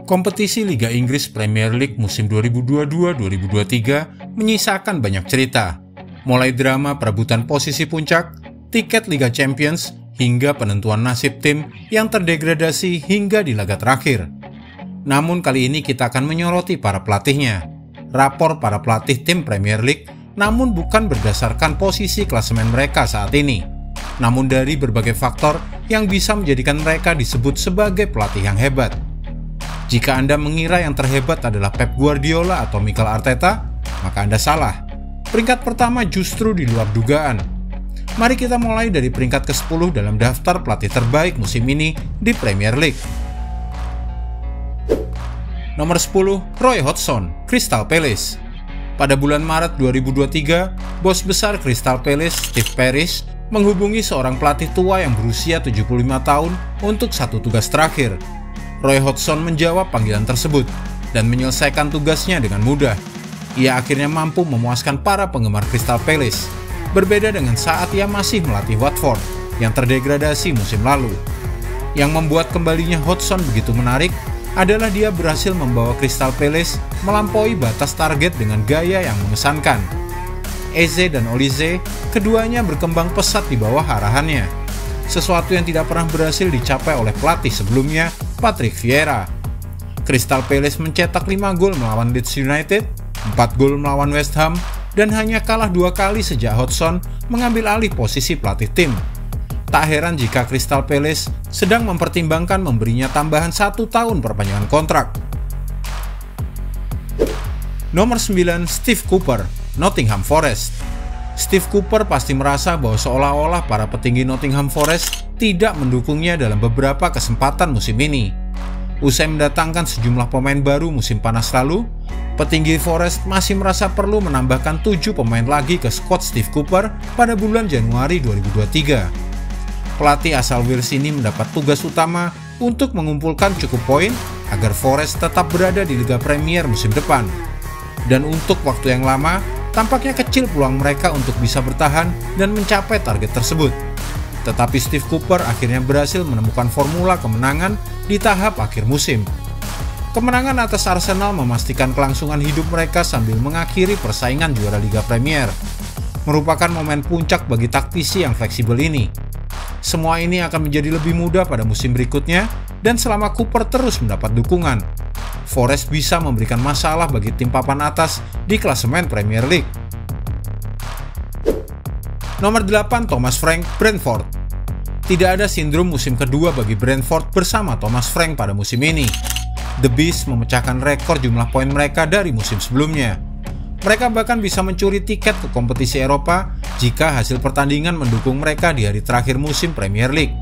Kompetisi Liga Inggris Premier League musim 2022-2023 menyisakan banyak cerita, mulai drama perebutan posisi puncak, tiket Liga Champions, hingga penentuan nasib tim yang terdegradasi hingga di laga terakhir. Namun kali ini kita akan menyoroti para pelatihnya, rapor para pelatih tim Premier League, namun bukan berdasarkan posisi klasemen mereka saat ini, namun dari berbagai faktor yang bisa menjadikan mereka disebut sebagai pelatih yang hebat. Jika Anda mengira yang terhebat adalah Pep Guardiola atau Mikel Arteta, maka Anda salah. Peringkat pertama justru di luar dugaan. Mari kita mulai dari peringkat ke-10 dalam daftar pelatih terbaik musim ini di Premier League. Nomor 10, Roy Hodgson, Crystal Palace. Pada bulan Maret 2023, bos besar Crystal Palace, Steve Parish, menghubungi seorang pelatih tua yang berusia 75 tahun untuk satu tugas terakhir. Roy Hodgson menjawab panggilan tersebut dan menyelesaikan tugasnya dengan mudah. Ia akhirnya mampu memuaskan para penggemar Crystal Palace, berbeda dengan saat ia masih melatih Watford yang terdegradasi musim lalu. Yang membuat kembalinya Hodgson begitu menarik adalah dia berhasil membawa Crystal Palace melampaui batas target dengan gaya yang mengesankan. Eze dan Olise, keduanya berkembang pesat di bawah arahannya, sesuatu yang tidak pernah berhasil dicapai oleh pelatih sebelumnya, Patrick Vieira. Crystal Palace mencetak 5 gol melawan Leeds United, 4 gol melawan West Ham, dan hanya kalah 2 kali sejak Hodgson mengambil alih posisi pelatih tim. Tak heran jika Crystal Palace sedang mempertimbangkan memberinya tambahan 1 tahun perpanjangan kontrak. Nomor 9, Steve Cooper, Nottingham Forest. Steve Cooper pasti merasa bahwa seolah-olah para petinggi Nottingham Forest tidak mendukungnya dalam beberapa kesempatan musim ini. Usai mendatangkan sejumlah pemain baru musim panas lalu, petinggi Forest masih merasa perlu menambahkan 7 pemain lagi ke skuad Steve Cooper pada bulan Januari 2023. Pelatih asal Wales ini mendapat tugas utama untuk mengumpulkan cukup poin agar Forest tetap berada di Liga Premier musim depan. Dan untuk waktu yang lama, tampaknya kecil peluang mereka untuk bisa bertahan dan mencapai target tersebut. Tetapi Steve Cooper akhirnya berhasil menemukan formula kemenangan di tahap akhir musim. Kemenangan atas Arsenal memastikan kelangsungan hidup mereka sambil mengakhiri persaingan juara Liga Premier. Merupakan momen puncak bagi taktisi yang fleksibel ini. Semua ini akan menjadi lebih mudah pada musim berikutnya dan selama Cooper terus mendapat dukungan, Forest bisa memberikan masalah bagi tim papan atas di klasemen Premier League. Nomor 8, Thomas Frank, Brentford. Tidak ada sindrom musim kedua bagi Brentford bersama Thomas Frank pada musim ini. The Beast memecahkan rekor jumlah poin mereka dari musim sebelumnya. Mereka bahkan bisa mencuri tiket ke kompetisi Eropa jika hasil pertandingan mendukung mereka di hari terakhir musim Premier League.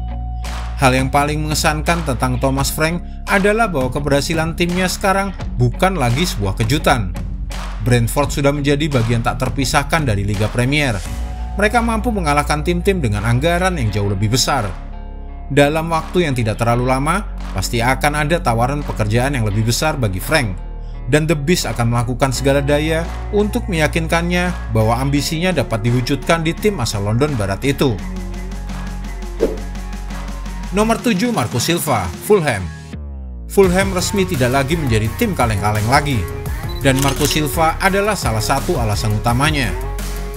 Hal yang paling mengesankan tentang Thomas Frank adalah bahwa keberhasilan timnya sekarang bukan lagi sebuah kejutan. Brentford sudah menjadi bagian tak terpisahkan dari Liga Premier. Mereka mampu mengalahkan tim-tim dengan anggaran yang jauh lebih besar. Dalam waktu yang tidak terlalu lama, pasti akan ada tawaran pekerjaan yang lebih besar bagi Frank. Dan The Beast akan melakukan segala daya untuk meyakinkannya bahwa ambisinya dapat diwujudkan di tim asal London Barat itu. Nomor 7, Marco Silva, Fulham. Fulham resmi tidak lagi menjadi tim kaleng-kaleng lagi, dan Marco Silva adalah salah satu alasan utamanya.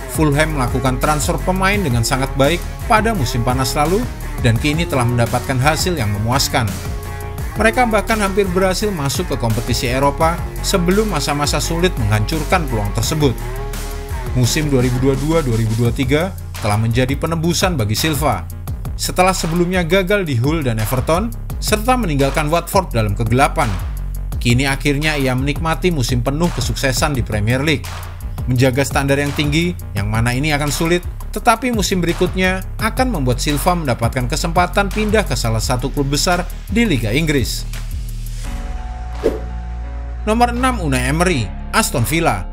Fulham melakukan transfer pemain dengan sangat baik pada musim panas lalu dan kini telah mendapatkan hasil yang memuaskan. Mereka bahkan hampir berhasil masuk ke kompetisi Eropa sebelum masa-masa sulit menghancurkan peluang tersebut. Musim 2022-2023 telah menjadi penebusan bagi Silva. Setelah sebelumnya gagal di Hull dan Everton, serta meninggalkan Watford dalam kegelapan, kini akhirnya ia menikmati musim penuh kesuksesan di Premier League. Menjaga standar yang tinggi, yang mana ini akan sulit, tetapi musim berikutnya akan membuat Silva mendapatkan kesempatan pindah ke salah satu klub besar di Liga Inggris. Nomor 6, Unai Emery, Aston Villa.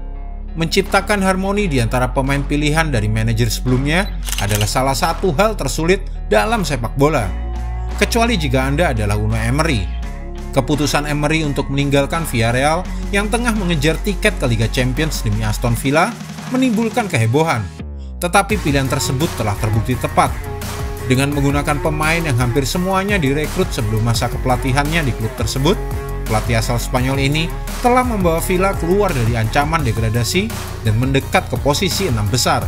Menciptakan harmoni di antara pemain pilihan dari manajer sebelumnya adalah salah satu hal tersulit dalam sepak bola. Kecuali jika Anda adalah Unai Emery. Keputusan Emery untuk meninggalkan Villarreal yang tengah mengejar tiket ke Liga Champions demi Aston Villa menimbulkan kehebohan. Tetapi pilihan tersebut telah terbukti tepat. Dengan menggunakan pemain yang hampir semuanya direkrut sebelum masa kepelatihannya di klub tersebut, pelatih asal Spanyol ini telah membawa Villa keluar dari ancaman degradasi dan mendekat ke posisi 6 besar.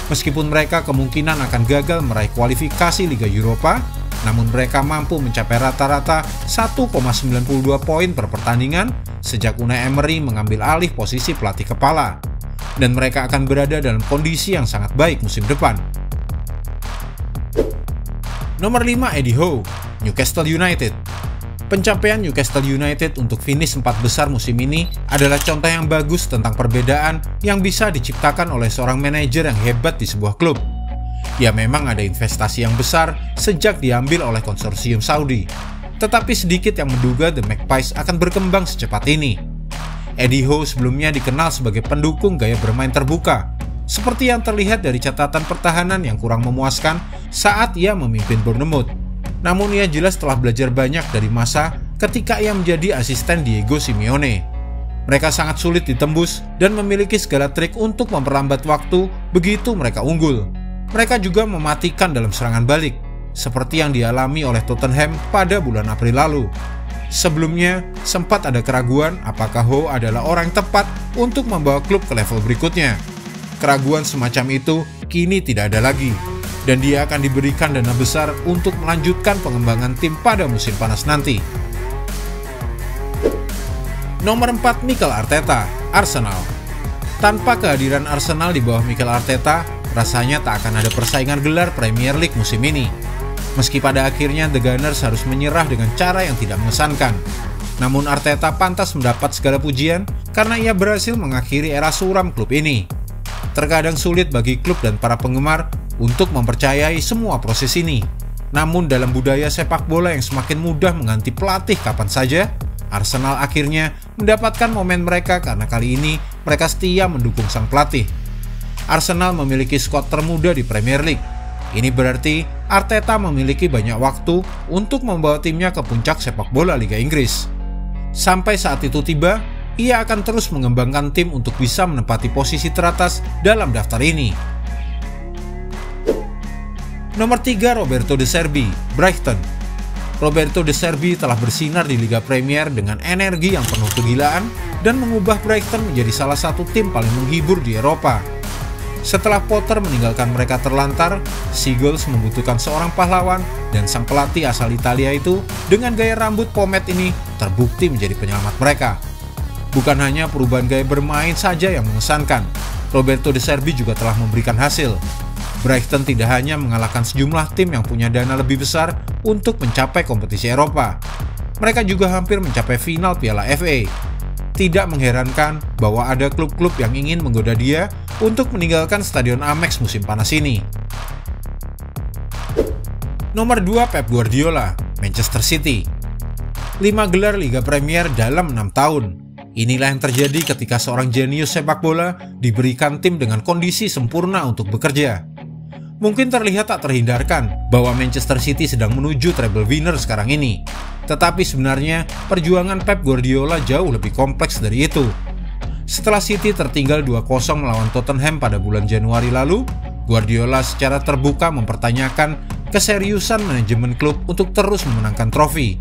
Meskipun mereka kemungkinan akan gagal meraih kualifikasi Liga Eropa, namun mereka mampu mencapai rata-rata 1,92 poin per pertandingan sejak Unai Emery mengambil alih posisi pelatih kepala. Dan mereka akan berada dalam kondisi yang sangat baik musim depan. Nomor 5, Eddie Howe, Newcastle United. Pencapaian Newcastle United untuk finish 4 besar musim ini adalah contoh yang bagus tentang perbedaan yang bisa diciptakan oleh seorang manajer yang hebat di sebuah klub. Ya memang ada investasi yang besar sejak diambil oleh konsorsium Saudi, tetapi sedikit yang menduga The Magpies akan berkembang secepat ini. Eddie Howe sebelumnya dikenal sebagai pendukung gaya bermain terbuka, seperti yang terlihat dari catatan pertahanan yang kurang memuaskan saat ia memimpin Bournemouth. Namun ia jelas telah belajar banyak dari masa ketika ia menjadi asisten Diego Simeone. Mereka sangat sulit ditembus dan memiliki segala trik untuk memperlambat waktu begitu mereka unggul. Mereka juga mematikan dalam serangan balik, seperti yang dialami oleh Tottenham pada bulan April lalu. Sebelumnya, sempat ada keraguan apakah Howe adalah orang yang tepat untuk membawa klub ke level berikutnya. Keraguan semacam itu kini tidak ada lagi, dan dia akan diberikan dana besar untuk melanjutkan pengembangan tim pada musim panas nanti. Nomor 4, Mikel Arteta, Arsenal. Tanpa kehadiran Arsenal di bawah Mikel Arteta, rasanya tak akan ada persaingan gelar Premier League musim ini. Meski pada akhirnya The Gunners harus menyerah dengan cara yang tidak mengesankan. Namun Arteta pantas mendapat segala pujian karena ia berhasil mengakhiri era suram klub ini. Terkadang sulit bagi klub dan para penggemar untuk mempercayai semua proses ini. Namun dalam budaya sepak bola yang semakin mudah mengganti pelatih kapan saja, Arsenal akhirnya mendapatkan momen mereka karena kali ini mereka setia mendukung sang pelatih. Arsenal memiliki skuad termuda di Premier League. Ini berarti Arteta memiliki banyak waktu untuk membawa timnya ke puncak sepak bola Liga Inggris. Sampai saat itu tiba, ia akan terus mengembangkan tim untuk bisa menempati posisi teratas dalam daftar ini. Nomor 3, Roberto De Zerbi, Brighton. Roberto De Zerbi telah bersinar di Liga Premier dengan energi yang penuh kegilaan dan mengubah Brighton menjadi salah satu tim paling menghibur di Eropa. Setelah Potter meninggalkan mereka terlantar, Seagulls membutuhkan seorang pahlawan dan sang pelatih asal Italia itu dengan gaya rambut pomade ini terbukti menjadi penyelamat mereka. Bukan hanya perubahan gaya bermain saja yang mengesankan, Roberto De Zerbi juga telah memberikan hasil. Brighton tidak hanya mengalahkan sejumlah tim yang punya dana lebih besar untuk mencapai kompetisi Eropa, mereka juga hampir mencapai final Piala FA. Tidak mengherankan bahwa ada klub-klub yang ingin menggoda dia untuk meninggalkan Stadion Amex musim panas ini. Nomor 2, Pep Guardiola, Manchester City. 5 gelar Liga Premier dalam 6 tahun. Inilah yang terjadi ketika seorang jenius sepak bola diberikan tim dengan kondisi sempurna untuk bekerja. Mungkin terlihat tak terhindarkan bahwa Manchester City sedang menuju treble winner sekarang ini. Tetapi sebenarnya perjuangan Pep Guardiola jauh lebih kompleks dari itu. Setelah City tertinggal 2-0 melawan Tottenham pada bulan Januari lalu, Guardiola secara terbuka mempertanyakan keseriusan manajemen klub untuk terus memenangkan trofi.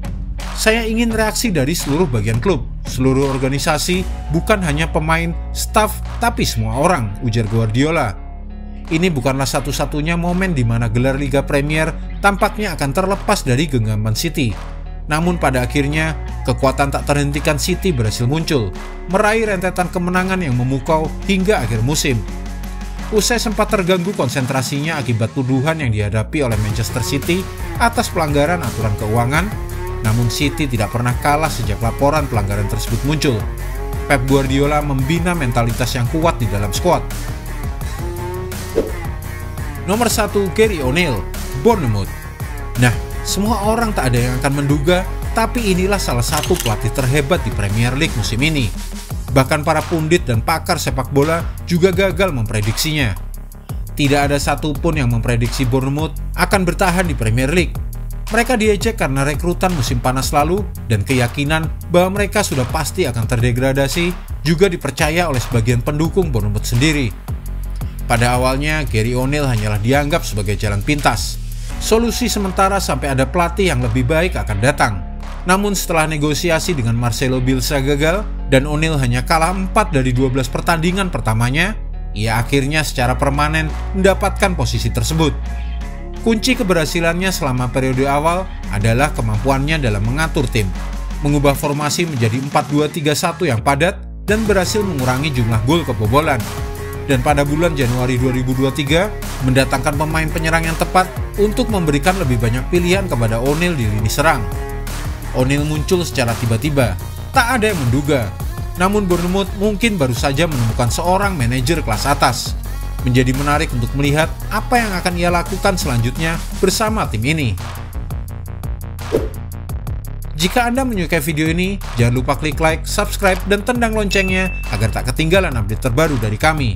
Saya ingin reaksi dari seluruh bagian klub, seluruh organisasi, bukan hanya pemain, staf, tapi semua orang, ujar Guardiola. Ini bukanlah satu-satunya momen di mana gelar Liga Premier tampaknya akan terlepas dari genggaman City. Namun pada akhirnya, kekuatan tak terhentikan City berhasil muncul, meraih rentetan kemenangan yang memukau hingga akhir musim. Usai sempat terganggu konsentrasinya akibat tuduhan yang dihadapi oleh Manchester City atas pelanggaran aturan keuangan, namun City tidak pernah kalah sejak laporan pelanggaran tersebut muncul. Pep Guardiola membina mentalitas yang kuat di dalam skuad. Nomor 1, Gary O'Neil, Bournemouth. Nah, semua orang tak ada yang akan menduga, tapi inilah salah satu pelatih terhebat di Premier League musim ini. Bahkan para pundit dan pakar sepak bola juga gagal memprediksinya. Tidak ada satupun yang memprediksi Bournemouth akan bertahan di Premier League. Mereka diejek karena rekrutan musim panas lalu dan keyakinan bahwa mereka sudah pasti akan terdegradasi juga dipercaya oleh sebagian pendukung Bournemouth sendiri. Pada awalnya, Gary O'Neil hanyalah dianggap sebagai jalan pintas, solusi sementara sampai ada pelatih yang lebih baik akan datang. Namun setelah negosiasi dengan Marcelo Bielsa gagal dan O'Neill hanya kalah 4 dari 12 pertandingan pertamanya, ia akhirnya secara permanen mendapatkan posisi tersebut. Kunci keberhasilannya selama periode awal adalah kemampuannya dalam mengatur tim, mengubah formasi menjadi 4-2-3-1 yang padat dan berhasil mengurangi jumlah gol kebobolan. Dan pada bulan Januari 2023, mendatangkan pemain penyerang yang tepat untuk memberikan lebih banyak pilihan kepada O'Neill di lini serang. O'Neill muncul secara tiba-tiba, tak ada yang menduga. Namun Bournemouth mungkin baru saja menemukan seorang manajer kelas atas. Menjadi menarik untuk melihat apa yang akan ia lakukan selanjutnya bersama tim ini. Jika Anda menyukai video ini, jangan lupa klik like, subscribe, dan tendang loncengnya agar tak ketinggalan update terbaru dari kami.